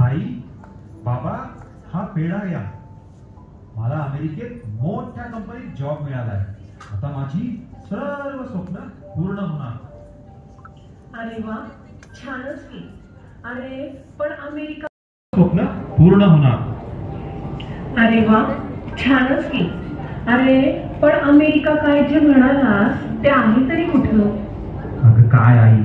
आई बाबा, हा पेढा या. मला अमेरिकेत मोठ्या कंपनीत जॉब मिळालाय. आता माझी सर्व स्वप्न पूर्ण होणार. अरे वा, छानच की. अरे पण अमेरिका स्वप्न पूर्ण होणार. अरे वा, छानच की. अरे पण अमेरिका काय जे म्हणालास ते आहे तरी कुठं? अगं काय आई,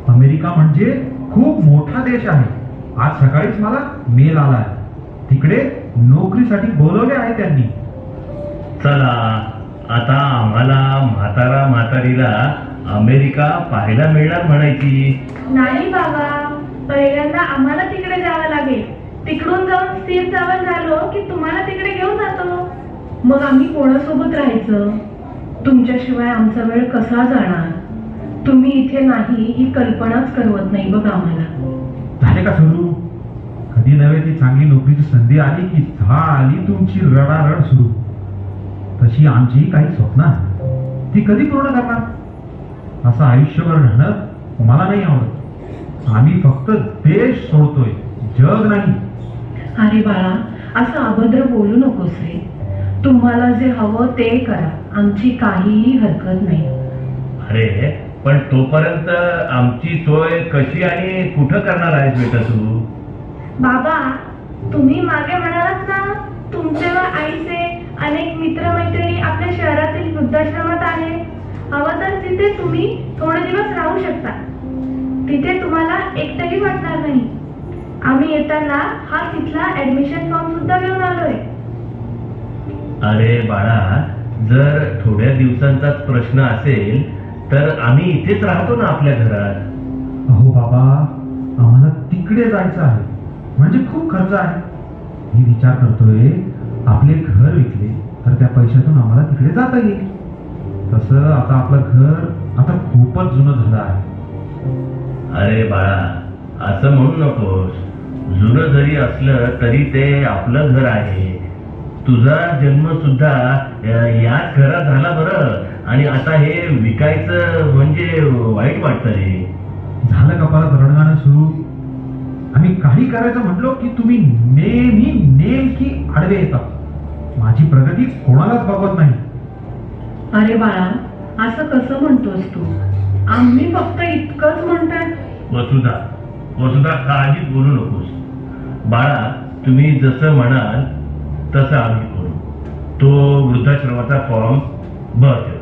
अमेरिका म्हणजे खूप मोठा देश आहे. आज सकाळीच मला मेल आलाय. तिकडे नोकरीसाठी बोलवले आहे त्यांनी. चला आता आम्हाला म्हातारा म्हातारीला अमेरिका पाहायला मिळणार म्हणायची. नाही बाबा, पहिल्यांदा आम्हाला तिकडे जावं लागेल. तिकडून जाऊन स्थिर जावं झालो की तुम्हाला तिकडे घेऊन जातो. मग आम्ही कोणासोबत राहायचं? तुमच्याशिवाय आमचा वेळ कसा जाणार? तुम्ही इथे नाही ही कल्पनाच करवत नाही बघ आम्हाला. झाले का सुरू? कधी नव्हे ती चांगली नोकरीची संधी आली की झाली तुमची रडारड सुरू. तशी आमची काही स्वप्न ती कधी पूर्ण करणार? असं आयुष्यभर राहणं मला नाही आवडत. आम्ही फक्त देश सोडतोय, जग नाही. अरे बाळा, असं अभद्र बोलू नकोस रे. तुम्हाला जे हवं ते करा, आमची काहीही हरकत नाही. अरे पण तोपर्यंत आमची सोय कशी आणि कुठं करणार आहेस बेटा तू? बाबा, तुम्ही मागे म्हणालात ना तुमचे व आईचे अनेक मित्रमैत्रिणी आपल्या शहरातील वृद्धाश्रमात आहे. हवं तर तिथे तुम्ही थोडे दिवस राहू शकता. तिथे तुम्हाला एकटंही वाटणार नाही. आम्ही येताना हा तिथला ऍडमिशन फॉर्म सुद्धा घेऊन आलोय. अरे बाळा, जर थोड्या दिवसांचाच प्रश्न असेल तर आम्ही इथेच राहतो ना आपल्या घरात. अहो बाबा, आम्हाला तिकडे जायचं आहे म्हणजे खूप खर्च आहे. मी विचार करतोय आपले घर विकले तर त्या पैशातून आम्हाला तिकडे जाता येईल. तसं आता आपलं घर आता खूपच जुनं झालं आहे. अरे बाळा, असं म्हणू नकोस. जुनं जरी असलं तरी ते आपलं घर आहे. तुझा जन्म सुद्धा याच घरात झाला बरं, आणि आता हे विकायचं म्हणजे वाईट वाटतं रे. झालं कपाळात रडगाणं सुरू. आम्ही काही करायचं म्हटलो की तुम्ही नेमकी आडवे येतात. माझी प्रगती कोणालाच बघवत नाही. अरे बाळा, असं कसं म्हणतोस तू? आम्ही फक्त इतकंच म्हणतोय. वसुधा काळजी बोलू नकोस. बाळा, तुम्ही जसं म्हणाल तसं आम्ही करू. तो वृद्धाश्रमाचा फॉर्म भर देवा.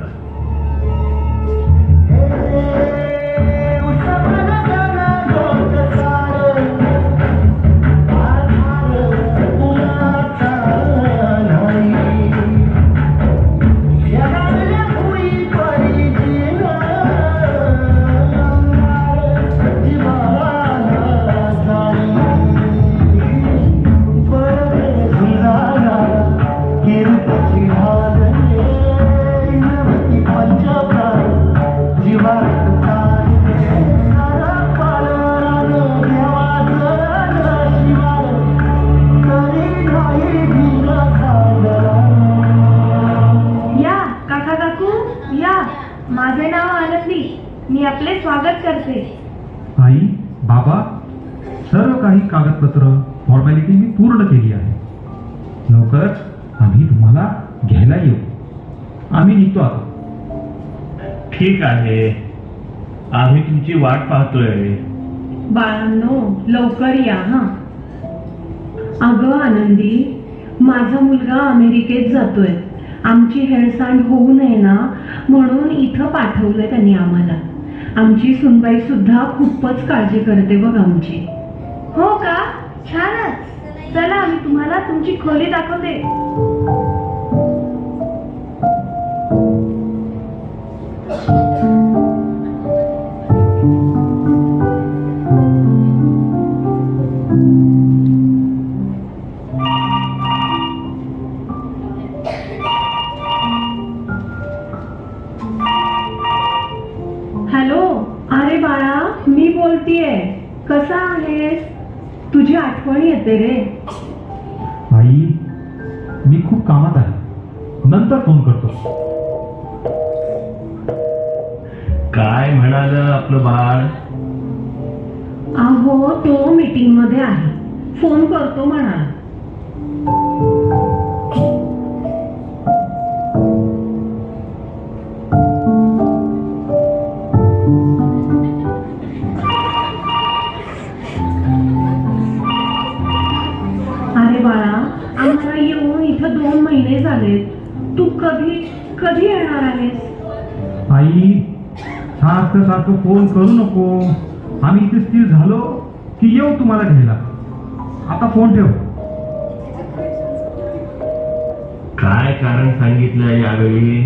माझे नाव आनंदी. मी आपले स्वागत करते. आई बाबा, सर्व काही कागदपत्र फॉर्मॅलिटी मी पूर्ण केली आहे. लवकरच आम्ही तुम्हाला घ्यायला येऊ. आम्ही निघतो आता. ठीक आहे, आम्ही तुमची वाट पाहतोय. बाळांनो, लवकर या हा. अगं आनंदी, माझा मुलगा अमेरिकेत जातोय. आमची हेळसांड होऊ नये ना म्हणून इथं पाठवलंय त्यांनी आम्हाला. आमची सुनबाई सुद्धा खूपच काळजी करते बघ आमची. हो का? छानच. चला, आम्ही तुम्हाला तुमची खोली दाखवते. अरे बाळा, मी बोलतीये. कसा आहेस? तुझी आठवण येते रे. आई, मी खूप कामात आहे, नंतर फोन करतो. काय म्हणालं आपलं बाळ? अहो, तो मीटिंग मध्ये आहे, फोन करतो म्हणाला. अरे बाळा, आम्हाला येऊन इथं 2 महिने झालेत. तू कधी येणार आहेस? आई, सारखं सारखं फोन करू नको. आम्ही इथे स्थिर झालो की येऊ तुम्हाला घ्यायला. आता फोन ठेव. काय कारण सांगितलं यावेळी?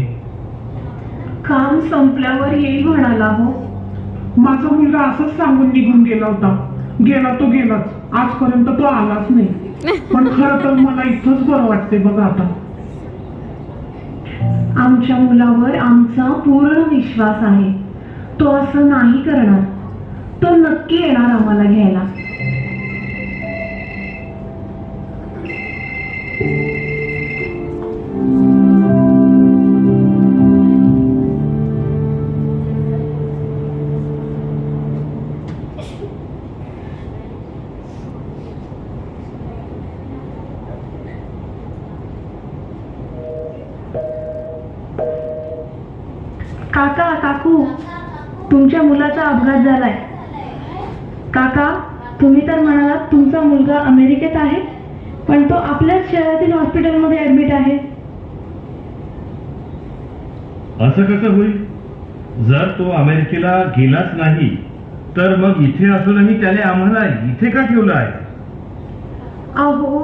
काम संपल्यावर येईल म्हणाला. हो, माझा मुलगा असंच सांगून निघून गेला होता. गेला तो गेलाच, आजपर्यंत तो आलाच नाही. पण खरं तर मला इथंच बरं वाटते बघा आता. आमच्या मुलावर आमचा पूर्ण विश्वास आहे. तो असं नाही करणार. तो नक्की येणार आम्हाला घ्यायला. काका, काकू, तुमच्या मुलाचा अपघात झालाय. काका, तुम्ही तर म्हणालात तुमचा मुलगा अमेरिकेत आहे, पण तो आपल्याच शहरातील हॉस्पिटलमध्ये ऍडमिट आहे. असं कसं होईल? जर तो अमेरिकेला गेलाच नाही तर मग इथे असूनही त्याने आम्हाला इथे का ठेवलं आहे? अहो,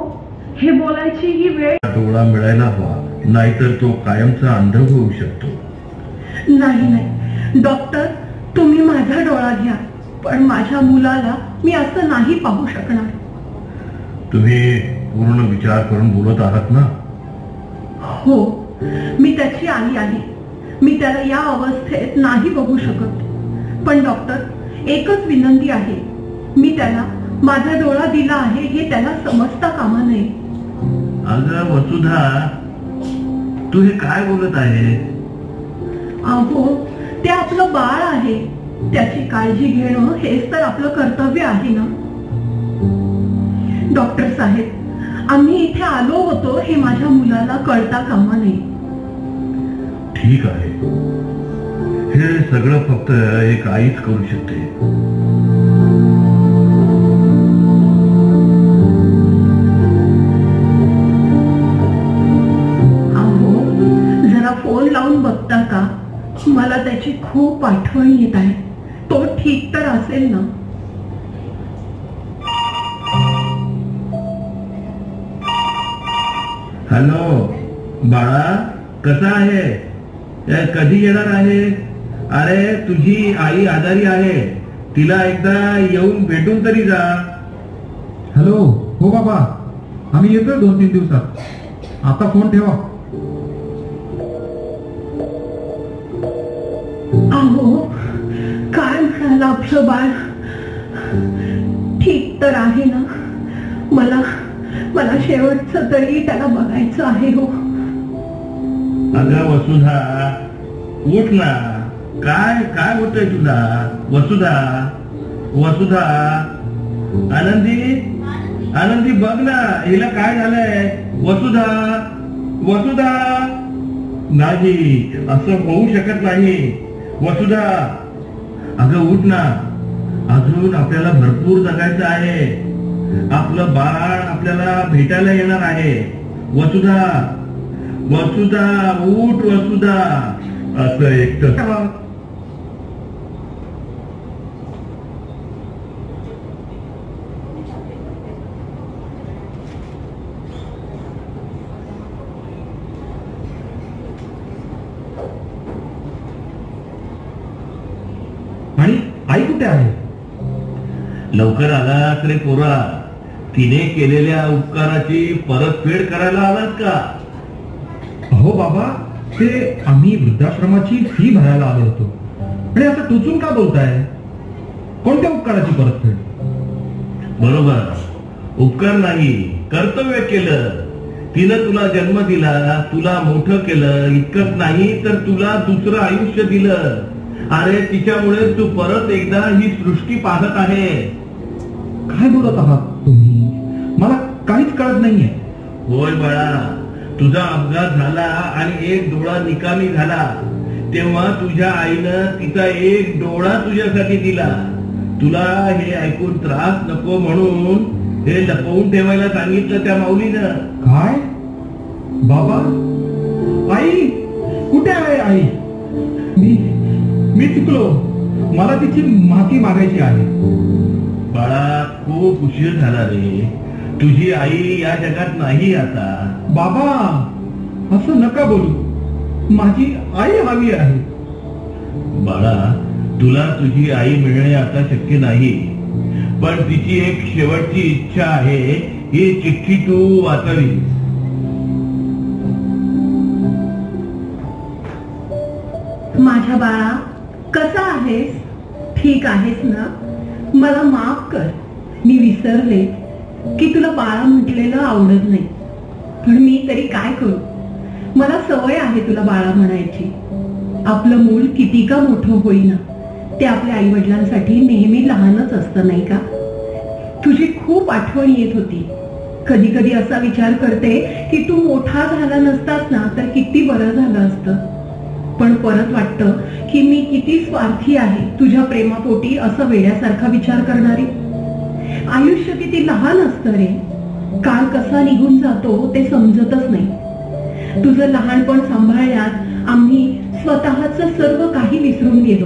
हे बोलायची ही वेळ डोळा मिळायला हवा, नाहीतर तो कायमचा अंध होऊ शकतो. नाही डॉक्टर, तुम्ही माझा डोळा घ्या, पण माझ्या मुलाला मी असं नाही पाहू शकणार. तुम्ही पूर्ण विचार करून बोलत आहात ना? हो, मी त्याची आई आहे. मी त्याला या अवस्थेत नाही बघू शकत. पण डॉक्टर, एकच विनंती आहे, मी त्याला माझा डोळा दिला आहे हे त्याला समजता कामा नये. अगं वसुधा, तू हे काय बोलत आहे? अहो, ते आपलं बाळ आहे. त्याची काळजी घेणं हेच तर आपलं कर्तव्य आहे ना. डॉक्टर साहेब, आम्ही इथे आलो होतो हे माझ्या मुलाला कळता कामा नये. ठीक आहे, हे सगळं फक्त एक आईच करू शकते. अहो, जरा फोन लावून बघता का? मला त्याची खूप आठवण येत आहे. तो ठीक तर असेल ना? हॅलो बाळा, कसा आहे? कधी येणार आहे? अरे, तुझी आई आजारी आहे, तिला एकदा येऊन भेटून तरी जा. हॅलो, हो बाबा, आम्ही येतोय 2-3 दिवसात. आता फोन ठेवा. अहो, काय म्हणाला आपलं बाळ? ठीक तर आहे ना? मला शेवटचं तरी त्याला बघायचं आहे. हो, अगं वसुधा, उठ ना. काय काय होतंय तुला? वसुधा, आनंदी बघ ना, हिला काय झालंय? वसुधा, नाही, असं होऊ शकत नाही. वसुधा, अगं उठ ना. अजून आपल्याला भरपूर जगायचं आहे. आपलं बाळ आपल्याला भेटायला येणार आहे. वसुधा, उठ वसुधा. असं एकटं आणि आई कुठे आहे? लवकर आलास रे पोरा. तिने केलेल्या उपकाराची परतफेड करायला आलास का? हो बाबा, ते आम्ही वृद्धाश्रमाची फी भरायला आलो होतो. आणि असं टोचून का बोलताय? कोणत्या उपकाराची परतफेड? बरोबर, उपकार नाही, कर्तव्य केलं. तिनं तुला जन्म दिला, तुला मोठं केलं. इतकंच नाही तर तुला दुसरं आयुष्य दिलं. अरे तिच्यामुळे तू परत एकदा ही सृष्टी पाहत आहे. काय बोलत आहात तुम्ही? मला काहीच कळत नाहीये. होय बाळा, तुझा अपघात झाला आणि एक डोळा निकामी झाला तेव्हा तुझ्या आईनं तिचा एक डोळा तुझ्यासाठी दिला. तुला हे ऐकून त्रास नको म्हणून हे लपवून ठेवायला सांगितलं त्या माऊलीनं. काय? बाबा, आई कुठे आहे? आई, मी चुकलो. मला तिची माफी मागायची आहे. बाळा, खूप उशीर झाला रे. तुझी आई या जगात नाही आता. बाबा, असं नका बोलू. माझी आई हवी आहे. बाळा, तुला तुझी आई मिळणे आता शक्य नाही, पण तिची एक शेवटची इच्छा आहे. ही चिठ्ठी तू वाचावी. माझ्या बाळा, कसा आहेस? ठीक आहेस ना? मला माफ कर, मी विसरले की तुला बाळा म्हटलेलं आवडत नाही. पण मी तरी काय करू, मला सवय आहे तुला बाळा म्हणायची. आपलं मूल किती का मोठं होईना, ते आपल्या आई वडिलांसाठी नेहमी लहानच असतं, नाही का? तुझी खूप आठवण येत होती. कधी कधी असा विचार करते की तू मोठा झाला नसतास ना तर किती बरं झालं असतं. पण परत वाटतं की मी किती स्वार्थी आहे तुझ्या प्रेमापोटी असं वेड्यासारखा विचार करणारी. आयुष्य किती लहान असतं रे. काळ कसा निघून जातो ते समजतच नाही. तुझं लहानपण सांभाळण्यात आम्ही स्वतःच सर्व काही विसरून गेलो.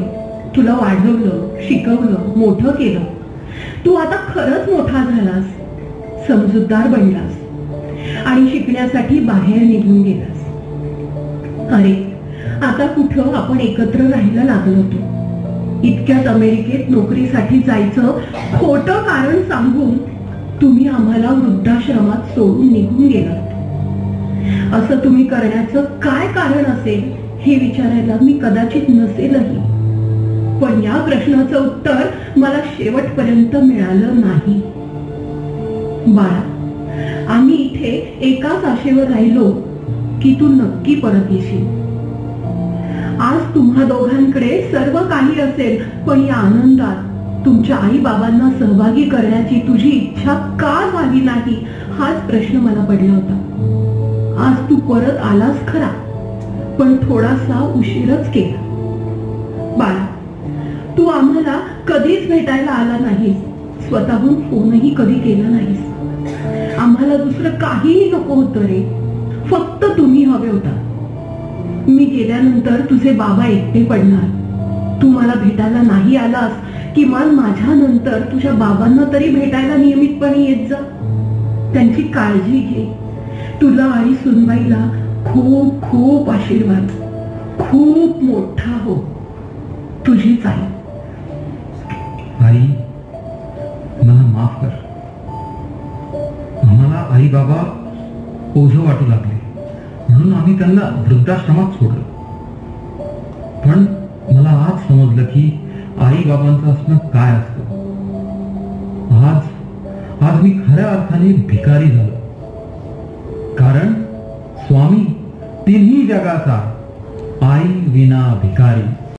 तुला वाढवलं, शिकवलं, मोठं केलं. तू आता खरंच मोठा झालास, समजूतदार बनलास आणि शिकण्यासाठी बाहेर निघून गेलास. अरे, आता कुठं आपण एकत्र राहायला लागलो होतो. इतक्यात अमेरिकेत नोकरीसाठी जायचं खोटं कारण सांगून तुम्ही आम्हाला वृद्धाश्रमात सोडून निघून गेलात. असं तुम्ही करण्याचं काय कारण असेल हे विचारायला मी कदाचित नसेलही, पण या प्रश्नाचं उत्तर मला शेवटपर्यंत मिळालं नाही. बाळा, आम्ही इथे एकाच आशेवर राहिलो की तू नक्की परत येशील. आज तुम्हा दोघांकडे सर्व काही असेल, पण या आनंदात तुमच्या आई बाबांना सहभागी करण्याची तुझी इच्छा का झाली नाही हाच प्रश्न मला पडला होता. आज तू परत आलास खरा, पण थोडासा उशीरच केला. बाळा, तू आम्हाला कधीच भेटायला आला नाहीस, स्वतःहून फोनही कधी केला नाहीस. आम्हाला दुसरं काहीही नको होतं रे, फक्त तुम्ही हवे होता. मी गेल्यानंतर तुझे बाबा एकटे पडणार. तू मला भेटायला नाही आलास, किमान माझ्या नंतर तुझ्या बाबांना तरी भेटायला नियमितपणे येत जा. त्यांची काळजी घे. तुला आणि सुनबाईला खूप खूप आशीर्वाद. खूप मोठा हो. तुझीच आई. आई, मला माफ कर. आम्हाला आई बाबा ओझं वाटू लागले म्हणून आम्ही त्यांना वृद्धाश्रमात सोडलं. पण मला आज समजलं की आई बाबांचं असणं काय असतं. आज मी खऱ्या अर्थाने भिकारी झालो. कारण स्वामी तिन्ही जगाचा आई विना भिकारी